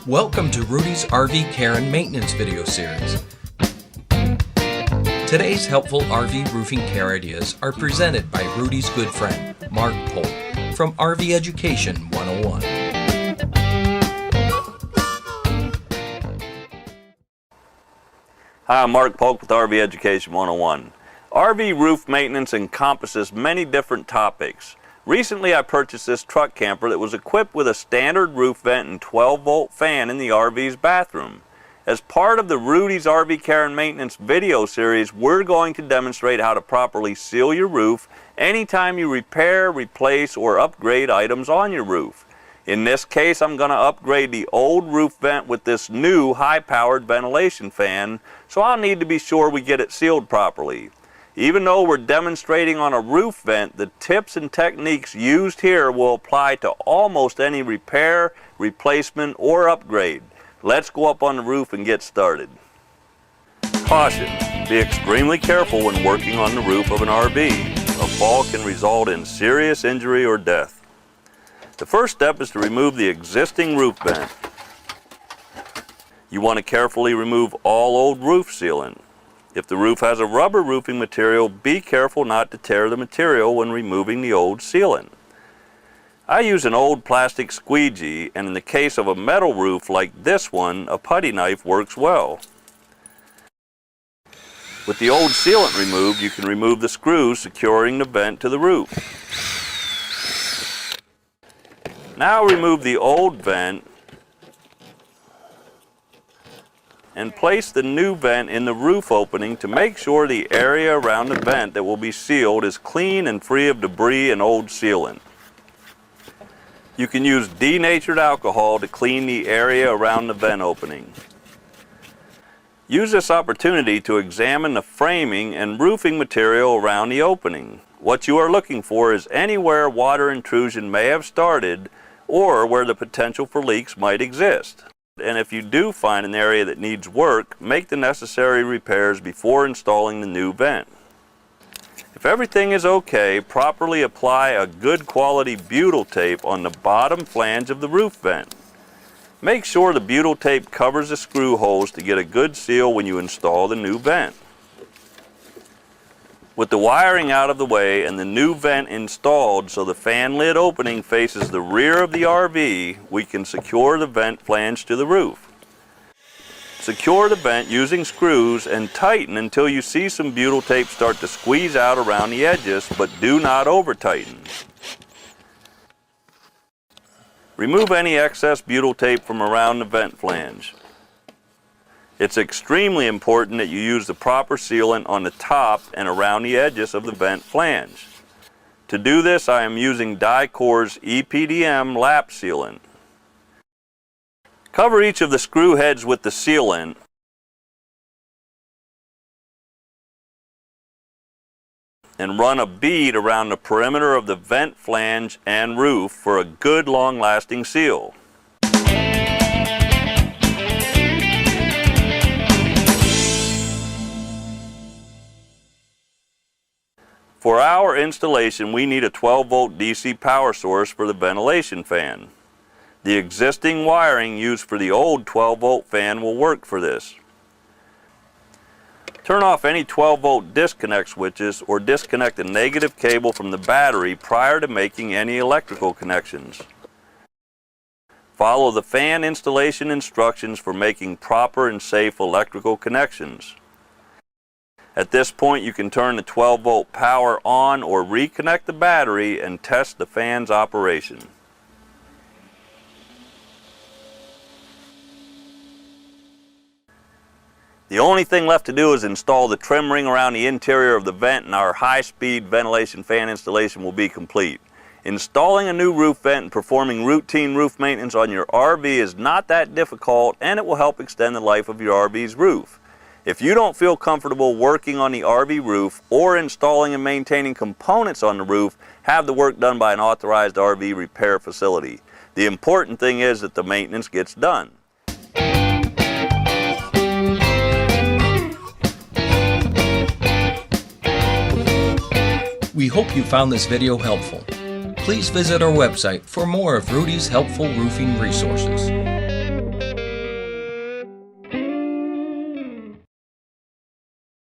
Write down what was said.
Welcome to Rudy's RV Care and Maintenance video series. Today's helpful RV roofing care ideas are presented by Rudy's good friend, Mark Polk, from RV Education 101. Hi, I'm Mark Polk with RV Education 101. RV roof maintenance encompasses many different topics. Recently, I purchased this truck camper that was equipped with a standard roof vent and 12-volt fan in the RV's bathroom. As part of the Rudy's RV Care and Maintenance video series, we're going to demonstrate how to properly seal your roof anytime you repair, replace, or upgrade items on your roof. In this case, I'm going to upgrade the old roof vent with this new high-powered ventilation fan, so I'll need to be sure we get it sealed properly. Even though we're demonstrating on a roof vent, the tips and techniques used here will apply to almost any repair, replacement, or upgrade. Let's go up on the roof and get started. Caution: be extremely careful when working on the roof of an RV. A fall can result in serious injury or death. The first step is to remove the existing roof vent. You want to carefully remove all old roof sealant. If the roof has a rubber roofing material, be careful not to tear the material when removing the old sealant. I use an old plastic squeegee, and in the case of a metal roof like this one, a putty knife works well. With the old sealant removed, you can remove the screws securing the vent to the roof. Now remove the old vent and place the new vent in the roof opening to make sure the area around the vent that will be sealed is clean and free of debris and old sealant. You can use denatured alcohol to clean the area around the vent opening. Use this opportunity to examine the framing and roofing material around the opening. What you are looking for is anywhere water intrusion may have started or where the potential for leaks might exist. And if you do find an area that needs work, make the necessary repairs before installing the new vent. If everything is okay, properly apply a good quality butyl tape on the bottom flange of the roof vent. Make sure the butyl tape covers the screw holes to get a good seal when you install the new vent. With the wiring out of the way and the new vent installed so the fan lid opening faces the rear of the RV, we can secure the vent flange to the roof. Secure the vent using screws and tighten until you see some butyl tape start to squeeze out around the edges, but do not over tighten. Remove any excess butyl tape from around the vent flange. It's extremely important that you use the proper sealant on the top and around the edges of the vent flange. To do this, I am using Dicor's EPDM Lap Sealant. Cover each of the screw heads with the sealant and run a bead around the perimeter of the vent flange and roof for a good long-lasting seal. For our installation, we need a 12-volt DC power source for the ventilation fan. The existing wiring used for the old 12-volt fan will work for this. Turn off any 12-volt disconnect switches or disconnect the negative cable from the battery prior to making any electrical connections. Follow the fan installation instructions for making proper and safe electrical connections. At this point, you can turn the 12-volt power on or reconnect the battery and test the fan's operation. The only thing left to do is install the trim ring around the interior of the vent, and our high-speed ventilation fan installation will be complete. Installing a new roof vent and performing routine roof maintenance on your RV is not that difficult, and it will help extend the life of your RV's roof. If you don't feel comfortable working on the RV roof or installing and maintaining components on the roof, have the work done by an authorized RV repair facility. The important thing is that the maintenance gets done. We hope you found this video helpful. Please visit our website for more of Rudy's helpful roofing resources.